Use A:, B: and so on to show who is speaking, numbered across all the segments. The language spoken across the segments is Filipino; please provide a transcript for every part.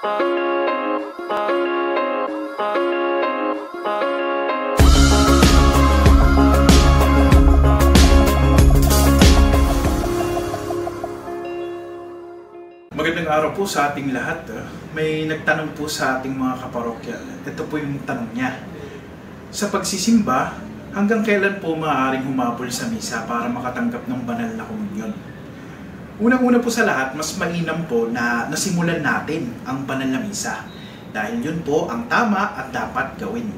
A: Magandang araw po sa ating lahat. May nagtanong po sa ating mga kaparokya. Ito po yung tanong niya. Sa pagsisimba, hanggang kailan po maaaring humabol sa misa para makatanggap ng banal na komunyon? Unang-una po sa lahat, mas mainam po na nasimulan natin ang banal na misa. Dahil yun po ang tama at dapat gawin.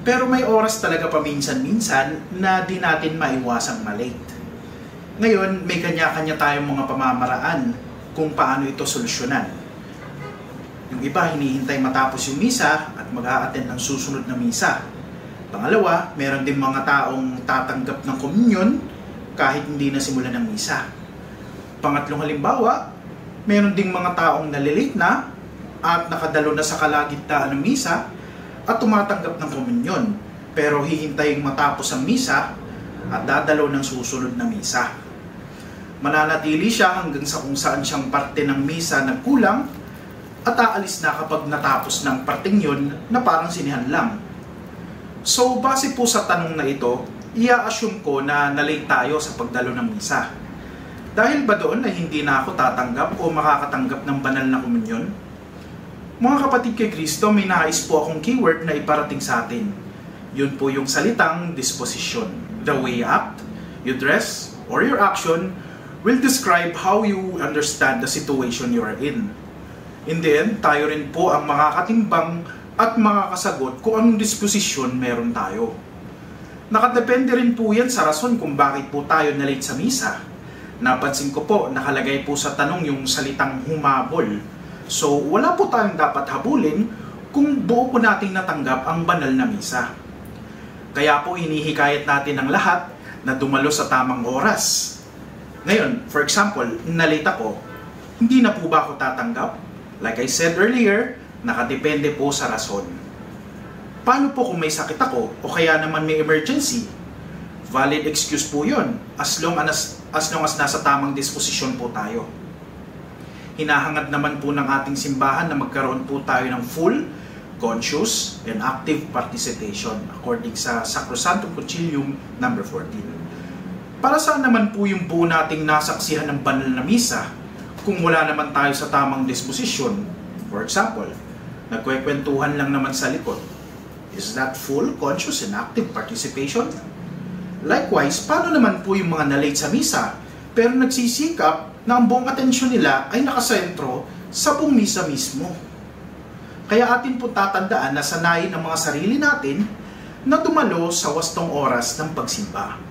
A: Pero may oras talaga paminsan-minsan na di natin maiwasang malate. Ngayon, may kanya-kanya tayong mga pamamaraan kung paano ito solusyonan. Yung iba, hinihintay matapos yung misa at mag-a-attend ng susunod na misa. Pangalawa, meron din mga taong tatanggap ng komunyon kahit hindi na simulan ng misa. Pangatlong halimbawa, meron ding mga taong nalilate na at nakadalo na sa kalagitnaan ng misa at tumatanggap ng komunyon, pero hihintayin matapos ang misa at dadalo ng susunod na misa. Mananatili siya hanggang sa kung saan siyang parte ng misa nagkulang at aalis na kapag natapos ng parteng yun na parang sinihan lang. So, base po sa tanong na ito, i-assume ko na nalate tayo sa pagdalo ng misa. Dahil ba doon na hindi na ako tatanggap o makakatanggap ng banal na komunyon? Mga kapatid kay Kristo, may nais po akong keyword na iparating sa atin. Yun po yung salitang disposition. The way you act, you dress, or your action will describe how you understand the situation you are in. In the end, tayo rin po ang makakatimbang at makakasagot kung anong disposisyon meron tayo. Nakadepende rin po yan sa rason kung bakit po tayo nalate sa misa. Napansin ko po, nakalagay po sa tanong yung salitang humabol. So, wala po tayong dapat habulin kung buo po nating natanggap ang banal na misa. Kaya po hinihikayat natin ang lahat na dumalo sa tamang oras. Ngayon, for example, nalate ako, hindi na po ba ako tatanggap? Like I said earlier, nakadepende po sa rason. Paano po kung may sakit ako o kaya naman may emergency? Valid excuse po yun, as long as nasa tamang disposisyon po tayo. Hinahangad naman po ng ating simbahan na magkaroon po tayo ng full, conscious, and active participation according sa Sacrosanctum Concilium No. 14. Para saan naman po yung buo nating nasaksihan ng banal na misa kung wala naman tayo sa tamang disposisyon? For example, nagkwekwentuhan lang naman sa likod. Is that full, conscious, and active participation? Likewise, paano naman po yung mga nalate sa misa pero nagsisikap na ang buong atensyon nila ay nakasentro sa buong misa mismo? Kaya atin po tatandaan na sanayin ang mga sarili natin na dumalo sa wastong oras ng pagsimba.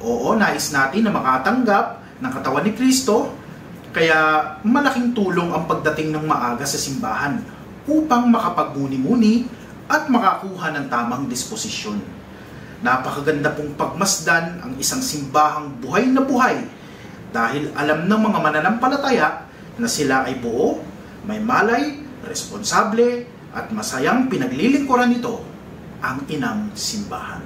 A: Oo, nais natin na makatanggap ng katawan ni Kristo, kaya malaking tulong ang pagdating ng maaga sa simbahan upang makapagmuni-muni at makakuha ng tamang disposisyon. Napakaganda pong pagmasdan ang isang simbahang buhay na buhay dahil alam ng mga mananampalataya na sila ay buo, may malay, responsable at masayang pinaglilingkuran nito ang inang simbahan.